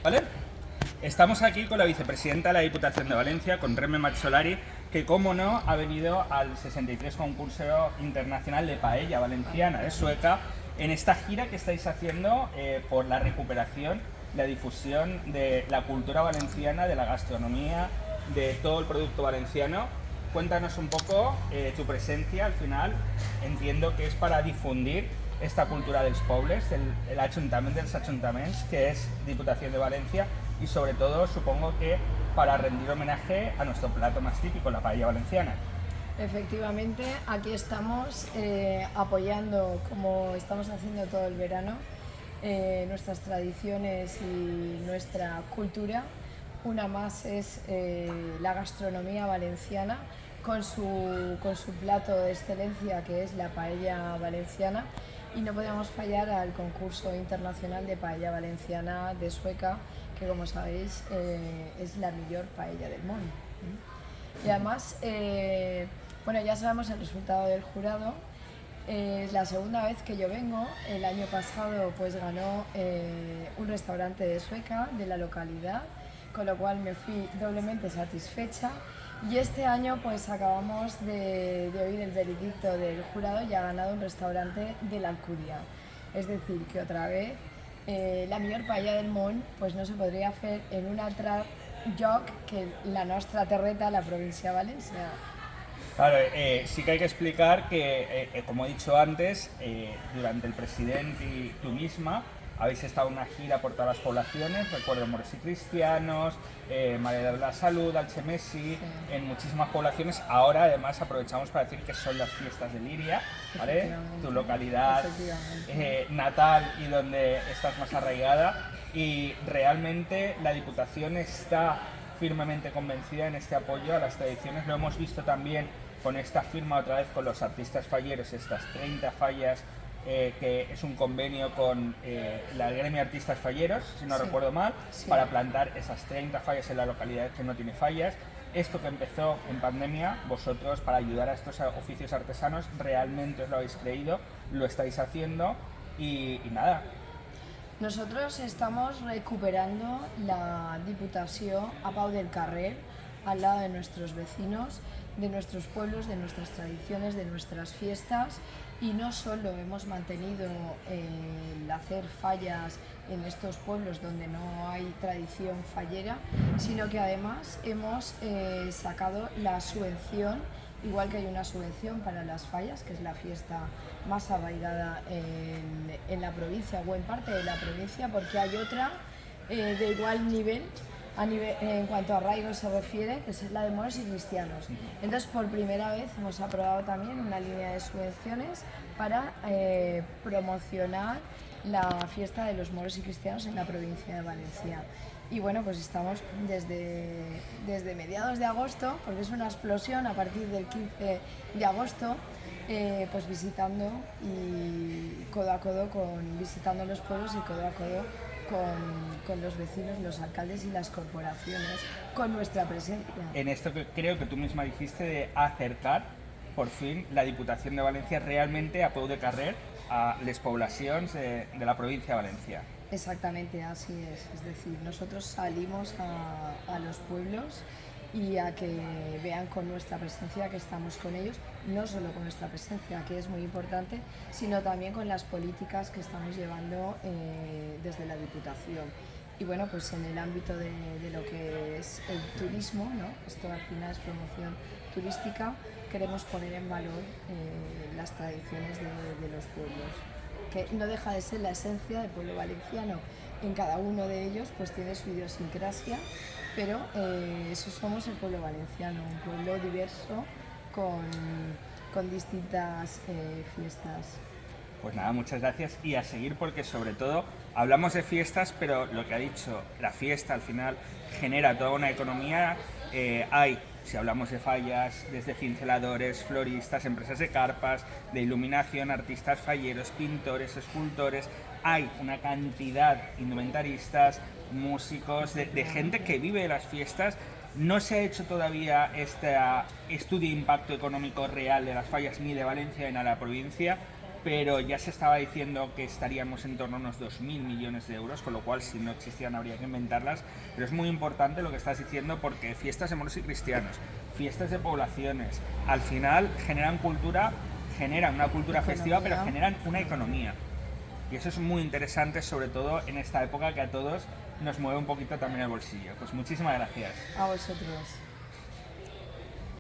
¿Vale? Estamos aquí con la vicepresidenta de la Diputación de Valencia, con Reme Mazzolari, que como no ha venido al 63 concurso internacional de paella valenciana de Sueca en esta gira que estáis haciendo por la recuperación, la difusión de la cultura valenciana, de la gastronomía, de todo el producto valenciano. Cuéntanos un poco tu presencia. Al final entiendo que es para difundir esta cultura dels pobles, el Ayuntamiento dels Ajuntaments, que es Diputación de Valencia, y sobre todo supongo que para rendir homenaje a nuestro plato más típico, la paella valenciana. Efectivamente, aquí estamos apoyando, como estamos haciendo todo el verano, nuestras tradiciones y nuestra cultura. Una más es la gastronomía valenciana con su plato de excelencia, que es la paella valenciana, y no podíamos fallar al concurso internacional de paella valenciana de Sueca, que como sabéis es la mejor paella del mundo. Y además, bueno, ya sabemos el resultado del jurado. Es la segunda vez que yo vengo. El año pasado pues ganó un restaurante de Sueca, de la localidad, con lo cual me fui doblemente satisfecha. Y este año pues acabamos de oír el veredicto del jurado y ha ganado un restaurante de la Alcúdia. Es decir, que otra vez la mejor paella del món pues no se podria fer en un altre lloc que la nostra terreta, la província de València. Claro, sí que hay que explicar que, como he dicho antes, durante el presidente y tú misma habéis estado en una gira por todas las poblaciones, recuerdo Moros y Cristianos, María de la Salud, Alchemesi, Sí. en muchísimas poblaciones. Ahora además aprovechamos para decir que son las fiestas de Liria, ¿vale? Efectivamente. Tu localidad natal y donde estás más arraigada, y realmente la Diputación está firmemente convencida en este apoyo a las tradiciones. Lo hemos visto también con esta firma otra vez con los artistas falleros, estas 30 fallas, que es un convenio con la Gremio Artistas Falleros, si no Sí. recuerdo mal, Sí. para plantar esas 30 fallas en la localidad que no tiene fallas. Esto que empezó en pandemia, vosotros para ayudar a estos oficios artesanos realmente os lo habéis creído, lo estáis haciendo y nada. Nosotros estamos recuperando la Diputación a Pau del Carrer, al lado de nuestros vecinos, de nuestros pueblos, de nuestras tradiciones, de nuestras fiestas, y no solo hemos mantenido el hacer fallas en estos pueblos donde no hay tradición fallera, sino que además hemos sacado la subvención, igual que hay una subvención para las fallas, que es la fiesta más arraigada en la provincia o en parte de la provincia, porque hay otra de igual nivel, en cuanto a arraigo se refiere, que es la de moros y cristianos. Entonces, por primera vez hemos aprobado también una línea de subvenciones para promocionar la fiesta de los moros y cristianos en la provincia de Valencia. Y bueno, pues estamos desde mediados de agosto, porque es una explosión a partir del 15 de agosto, pues visitando y codo a codo visitando los pueblos y codo a codo con los vecinos, los alcaldes y las corporaciones, con nuestra presencia. En esto que creo que tú misma dijiste de acercar, por fin, la Diputación de Valencia realmente a peu de carrer a les poblacions de la provincia de Valencia. Exactamente, así es decir, nosotros salimos a los pueblos y a que vean con nuestra presencia que estamos con ellos, no solo con nuestra presencia, que es muy importante, sino también con las políticas que estamos llevando desde la Diputación. Y bueno, pues en el ámbito de lo que es el turismo, ¿no? Esto al final es promoción turística, queremos poner en valor las tradiciones de los pueblos, que no deja de ser la esencia del pueblo valenciano. En cada uno de ellos pues tiene su idiosincrasia, pero eso somos el pueblo valenciano, un pueblo diverso con distintas fiestas. Pues nada, muchas gracias y a seguir, porque sobre todo hablamos de fiestas, pero lo que ha dicho, la fiesta al final genera toda una economía. Si hablamos de fallas, desde cinceladores, floristas, empresas de carpas, de iluminación, artistas falleros, pintores, escultores, hay una cantidad, indumentaristas, músicos, de gente que vive de las fiestas. No se ha hecho todavía este estudio de impacto económico real de las fallas ni de Valencia ni de la provincia, pero ya se estaba diciendo que estaríamos en torno a unos 2.000 millones de euros, con lo cual si no existían habría que inventarlas, pero es muy importante lo que estás diciendo porque fiestas de moros y cristianos, fiestas de poblaciones, al final generan cultura, generan una cultura festiva, pero generan una economía. Y eso es muy interesante, sobre todo en esta época que a todos nos mueve un poquito también el bolsillo. Pues muchísimas gracias. A vosotros.